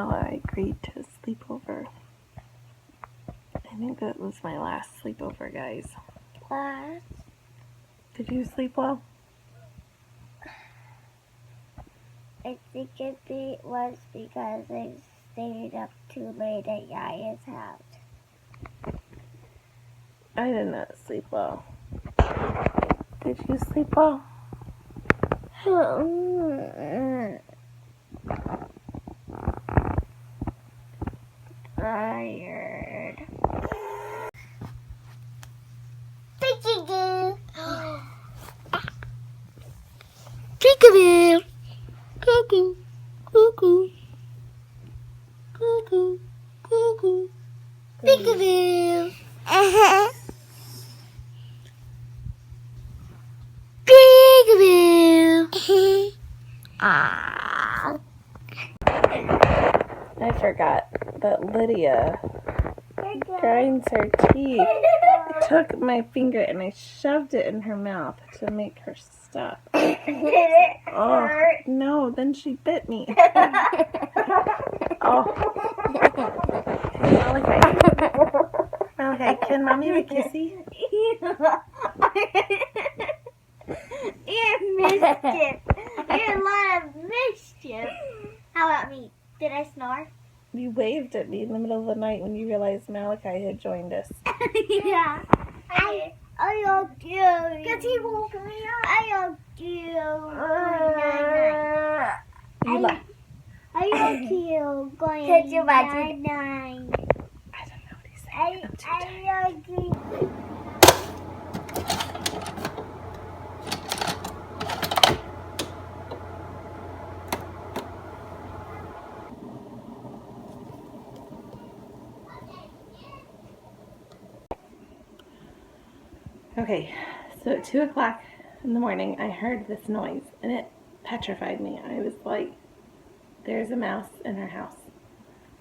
Ella agreed to sleep over. I think that was my last sleepover, guys. Last? Did you sleep well? I think it was because I stayed up too late at Yaya's house. I did not sleep well. Did you sleep well? Tired. Peekaboo. Peekaboo. Cuckoo. Cuckoo. Cuckoo. Cuckoo. Peekaboo. Peekaboo. Ah. I forgot that Lydia grinds her teeth. I took my finger and I shoved it in her mouth to make her stop. Did it hurt? No, then she bit me. Oh. Malachi, can Mommy have a kissy? You're mischief. You're a lot of mischief. How about me? Did I snore? You waved at me in the middle of the night when you realized Malachi had joined us. Yeah. I hugged you. Because he woke me up. I hugged you. I hugged you. Going 9-9. I don't know what he's saying. I'm too tired. I hugged you. Okay, so at 2 o'clock in the morning, I heard this noise, and it petrified me. I was like, there's a mouse in her house.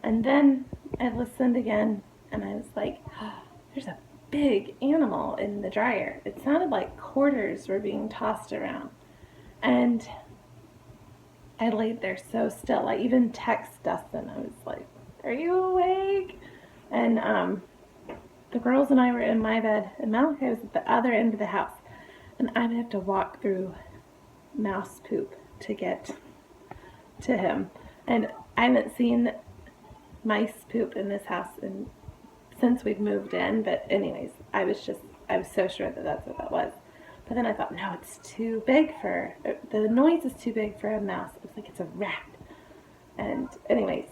And then I listened again, and I was like, oh, there's a big animal in the dryer. It sounded like quarters were being tossed around. And I laid there so still. I even texted Dustin. I was like, are you awake? And the girls and I were in my bed, and Malachi was at the other end of the house. And I would have to walk through mouse poop to get to him. And I haven't seen mice poop in this house since we've moved in. But anyways, I was so sure that that's what that was. But then I thought, no, it's too big the noise is too big for a mouse. It was like it's a rat. And anyways,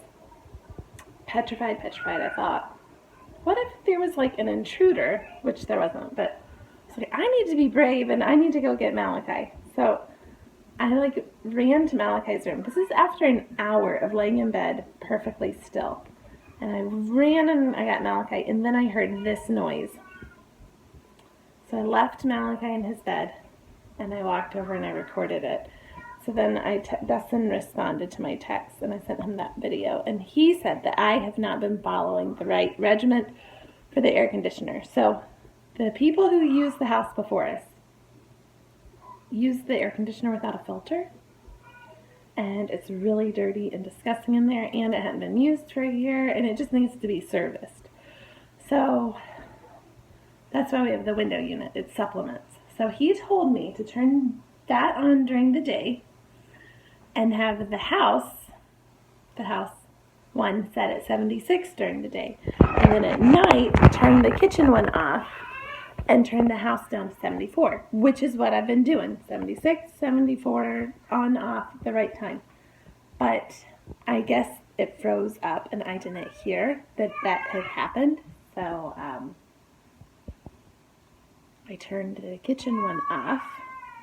petrified, I thought, what if there was like an intruder, which there wasn't, but I was like, I need to be brave and I need to go get Malachi. So I like ran to Malachi's room. This is after an hour of laying in bed perfectly still. And I ran and I got Malachi, and then I heard this noise. So I left Malachi in his bed and I walked over and I recorded it. So then Dustin responded to my text, and I sent him that video. And he said that I have not been following the right regimen for the air conditioner. So the people who used the house before us used the air conditioner without a filter. And it's really dirty and disgusting in there, and it hadn't been used for a year, and it just needs to be serviced. So that's why we have the window unit. It supplements. So he told me to turn that on during the day and have the house one set at 76 during the day. And then at night, turn the kitchen one off and turn the house down to 74, which is what I've been doing. 76, 74, on, off, the right time. But I guess it froze up and I didn't hear that had happened. So I turned the kitchen one off.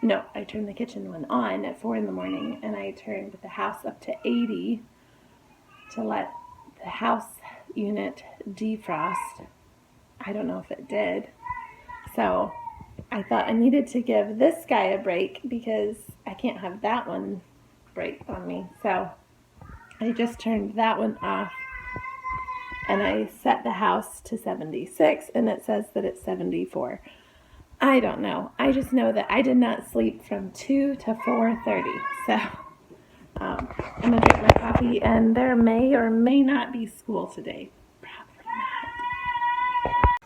No, I turned the kitchen one on at 4 in the morning, and I turned the house up to 80 to let the house unit defrost. I don't know if it did. So I thought I needed to give this guy a break because I can't have that one break on me. So I just turned that one off, and I set the house to 76, and it says that it's 74. I don't know. I just know that I did not sleep from 2 to 4:30. So I'm gonna drink my coffee, and there may or may not be school today. Probably not.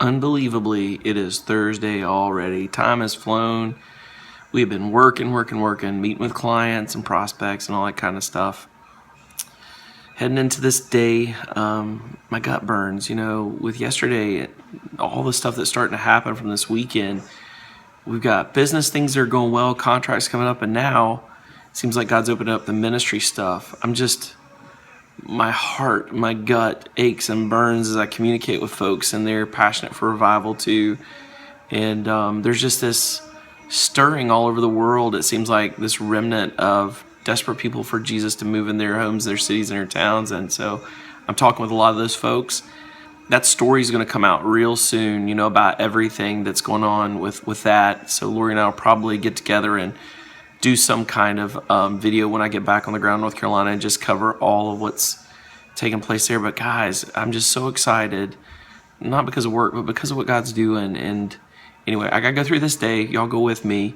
Unbelievably, it is Thursday already. Time has flown. We've been working, meeting with clients and prospects and all that kind of stuff. Heading into this day, my gut burns, with yesterday, all the stuff that's starting to happen from this weekend. We've got business things that are going well, contracts coming up, and now it seems like God's opened up the ministry stuff. My heart, my gut aches and burns as I communicate with folks, and they're passionate for revival too. And there's just this stirring all over the world. It seems like this remnant of desperate people for Jesus to move in their homes, their cities, and their towns. And so I'm talking with a lot of those folks. That story is going to come out real soon, about everything that's going on with that. So Lori and I will probably get together and do some kind of video when I get back on the ground in North Carolina and just cover all of what's taking place there. But guys, I'm just so excited, not because of work, but because of what God's doing. And anyway, I gotta go through this day. Y'all go with me.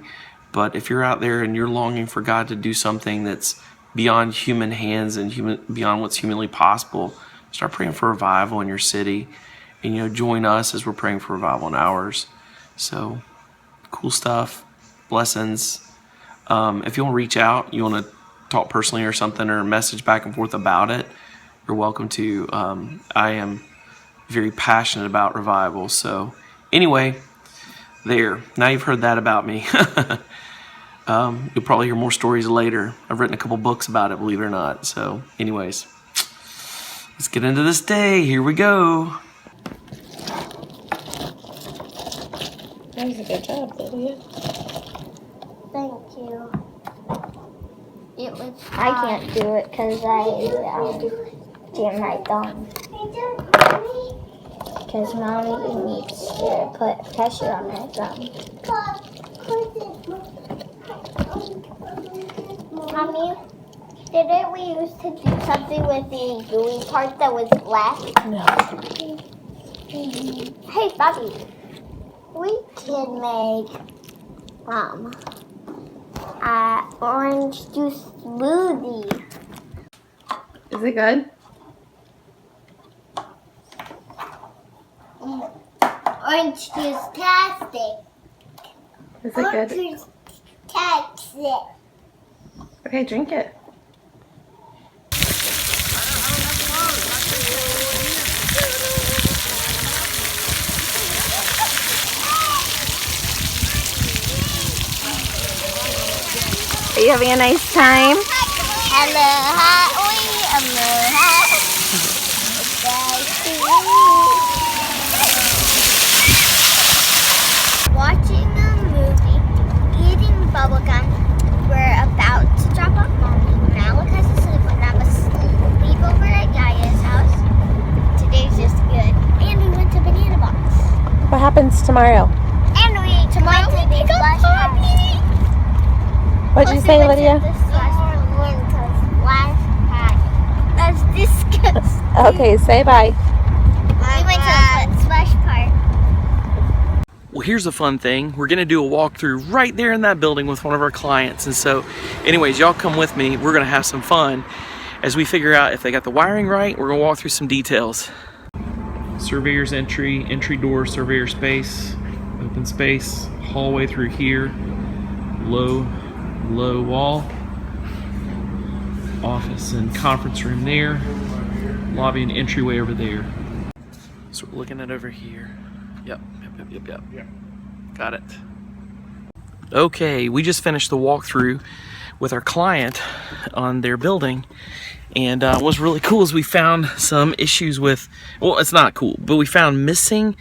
But if you're out there and you're longing for God to do something that's beyond human hands and beyond what's humanly possible, start praying for revival in your city, and join us as we're praying for revival in ours. So cool stuff. Blessings. If you want to reach out, you want to talk personally or something, or message back and forth about it, you're welcome to. I am very passionate about revival. So anyway, now you've heard that about me. You'll probably hear more stories later. I've written a couple books about it, believe it or not. So anyways, let's get into this day. Here we go. That was a good job, Lydia. Thank you. I can't do it because I jammed my thumb. Because Mommy needs to put pressure on her thumb. Mommy, didn't we used to do something with the gooey part that was black? No. Hey, Bobby, we can make orange juice smoothie. Is it good? Orange juice plastic. Is it good? Juice toxic. Okay, drink it. Are you having a nice time? Aloha, oi, aloha. Watching a movie, eating bubblegum. We're about to drop off Mommy. Now we're going to sleep. We're going to have a sleepover at Yaya's house. Today's just good. And we went to Banana Box. What happens tomorrow? And we went to the splash pad. What'd you say, Lydia? That's disgusting. Okay, say bye. We went to the splash park. Well, here's a fun thing. We're going to do a walkthrough right there in that building with one of our clients. And so, anyways, y'all come with me. We're going to have some fun as we figure out if they got the wiring right. We're going to walk through some details. Surveyor's entry door, surveyor space, open space, hallway through here, low wall, office and conference room there, lobby and entryway over there. So we're looking at over here. Yep. Got it. Okay, we just finished the walkthrough with our client on their building, and what was really cool is we found some issues with, well, it's not cool, but we found missing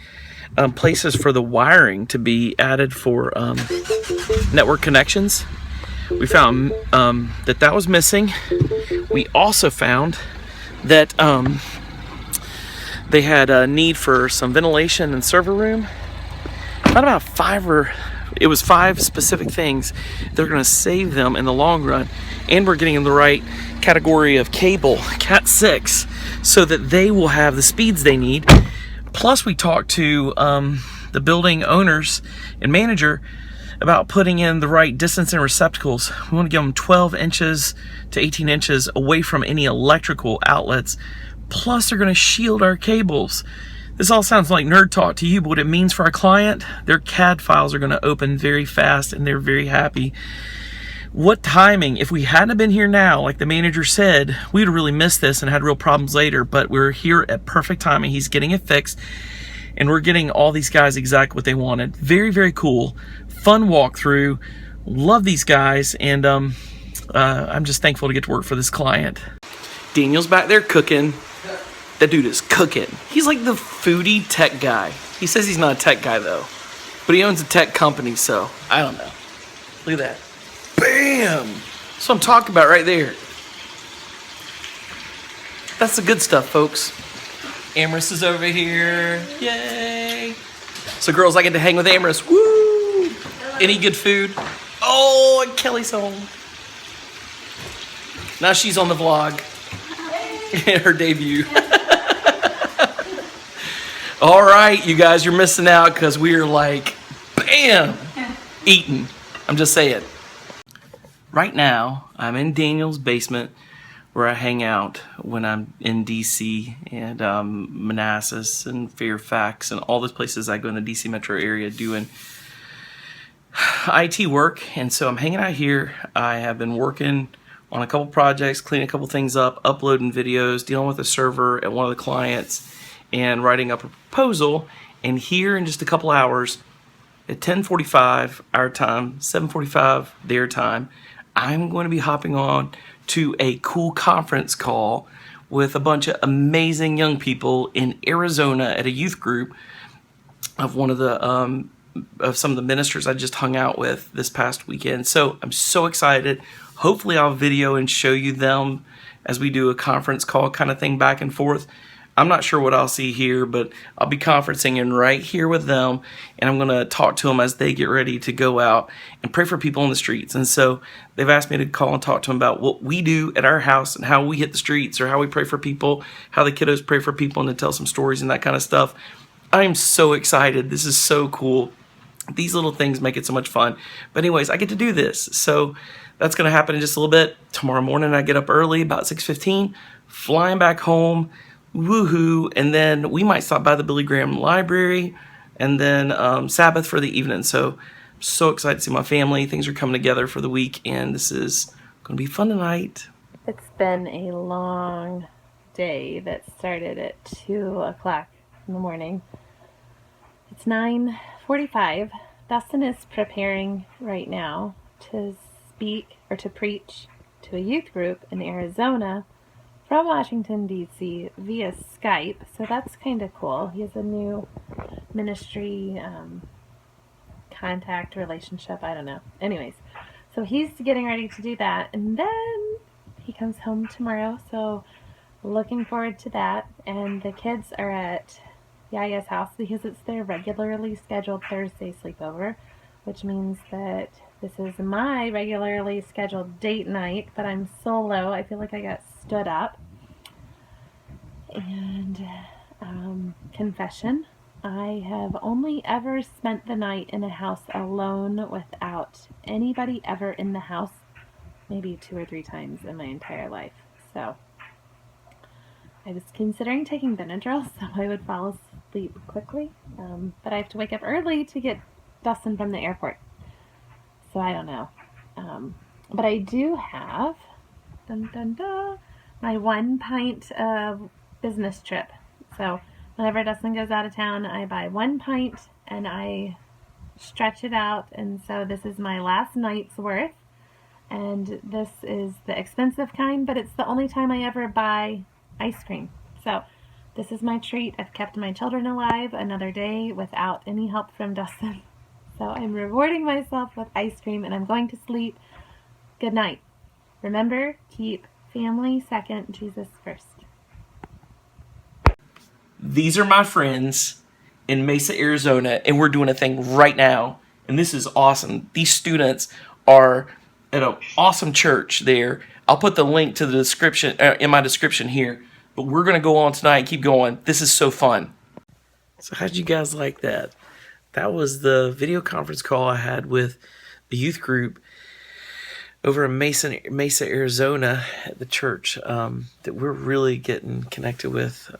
places for the wiring to be added for network connections. We found that was missing. We also found that they had a need for some ventilation and server room. About 5 specific things. They're going to save them in the long run, and we're getting in the right category of cable, Cat 6, so that they will have the speeds they need. Plus, we talked to the building owners and manager about putting in the right distance and receptacles. We want to give them 12 inches to 18 inches away from any electrical outlets. Plus, they're going to shield our cables. This all sounds like nerd talk to you, but what it means for our client, their CAD files are going to open very fast and they're very happy. What timing? If we hadn't been here now, like the manager said, we would have really missed this and had real problems later, but we're here at perfect timing. He's getting it fixed and we're getting all these guys exactly what they wanted. Very, very cool. Fun walkthrough. Love these guys, and I'm just thankful to get to work for this client. Daniel's back there cooking. That dude is cooking. He's like the foodie tech guy. He says he's not a tech guy though, but he owns a tech company, so I don't know. Look at that. Bam! That's what I'm talking about right there. That's the good stuff, folks. Amorous is over here. Yay! So girls, I get to hang with Amorous. Woo! Any good food? Oh, and Kelly's home. Now she's on the vlog. Her debut. All right, you guys, you're missing out because we are like, bam, eating. I'm just saying. Right now, I'm in Daniel's basement where I hang out when I'm in DC and Manassas and Fairfax and all those places I go in the DC metro area doing IT work. And so I'm hanging out here. I have been working on a couple projects, cleaning a couple things up, uploading videos, dealing with a server at one of the clients, and writing up a proposal. And here in just a couple hours, at 10:45 our time, 7:45 their time, I'm going to be hopping on to a cool conference call with a bunch of amazing young people in Arizona at a youth group of one of the of some of the ministers I just hung out with this past weekend. So I'm so excited. Hopefully I'll video and show you them as we do a conference call kind of thing back and forth. I'm not sure what I'll see here, but I'll be conferencing in right here with them, and I'm going to talk to them as they get ready to go out and pray for people on the streets. And so they've asked me to call and talk to them about what we do at our house and how we hit the streets, or how we pray for people, how the kiddos pray for people, and to tell some stories and that kind of stuff. I'm so excited. This is so cool. These little things make it so much fun. But anyways, I get to do this. So that's going to happen in just a little bit. Tomorrow morning I get up early, about 6:15, flying back home. Woohoo! And then we might stop by the Billy Graham Library, and then Sabbath for the evening. So I'm so excited to see my family. Things are coming together for the week, and this is going to be fun tonight. It's been a long day that started at 2 o'clock in the morning. It's 9:45. Dustin is preparing right now to speak or to preach to a youth group in Arizona from Washington, D.C. via Skype. So that's kind of cool. He has a new ministry contact relationship. I don't know. Anyways, so he's getting ready to do that. And then he comes home tomorrow. So looking forward to that. And the kids are at Yaya's house because it's their regularly scheduled Thursday sleepover, which means that this is my regularly scheduled date night, but I'm solo. I feel like I got stood up. And confession, I have only ever spent the night in a house alone without anybody ever in the house, maybe 2 or 3 times in my entire life. So I was considering taking Benadryl so I would fall asleep quickly, but I have to wake up early to get Dustin from the airport. So I don't know. But I do have my 1 pint of business trip. So whenever Dustin goes out of town, I buy 1 pint and I stretch it out. And so this is my last night's worth. And this is the expensive kind, but it's the only time I ever buy ice cream. So this is my treat. I've kept my children alive another day without any help from Dustin. So I'm rewarding myself with ice cream, and I'm going to sleep. Good night. Remember, keep family second, Jesus first. These are my friends in Mesa, Arizona, and we're doing a thing right now, and this is awesome. These students are at an awesome church there. I'll put the link to the description in my description here, but we're going to go on tonight and keep going. This is so fun. So how'd you guys like that? that was the video conference call I had with the youth group over in Mesa, Arizona at the church that we're really getting connected with.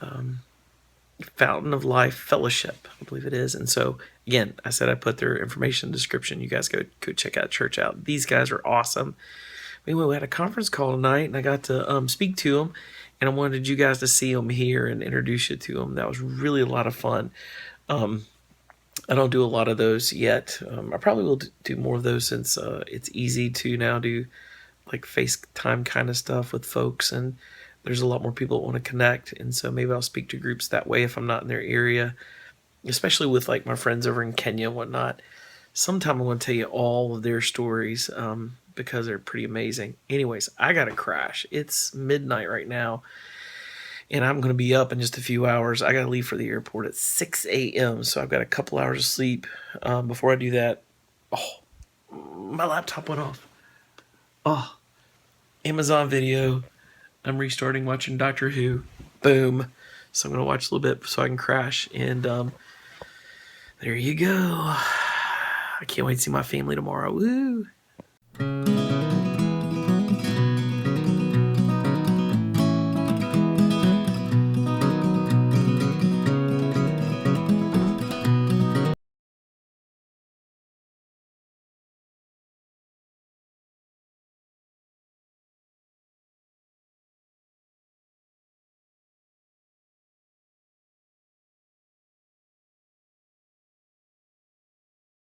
Fountain of Life Fellowship, I believe it is. And so, again, I said I put their information in the description. You guys go check that church out. These guys are awesome. Anyway, we had a conference call tonight, and I got to speak to them, and I wanted you guys to see them here and introduce you to them. That was really a lot of fun. I don't do a lot of those yet. I probably will do more of those since it's easy to now do like FaceTime kind of stuff with folks, and there's a lot more people that want to connect. And so maybe I'll speak to groups that way if I'm not in their area, especially with like my friends over in Kenya and whatnot. Sometime I want to tell you all of their stories because they're pretty amazing. Anyways, I got to crash. It's midnight right now, and I'm going to be up in just a few hours. I got to leave for the airport at 6 a.m., so I've got a couple hours of sleep. Before I do that, my laptop went off. Amazon Video. I'm restarting watching Doctor Who. Boom. So I'm going to watch a little bit so I can crash. And there you go. I can't wait to see my family tomorrow. Woo.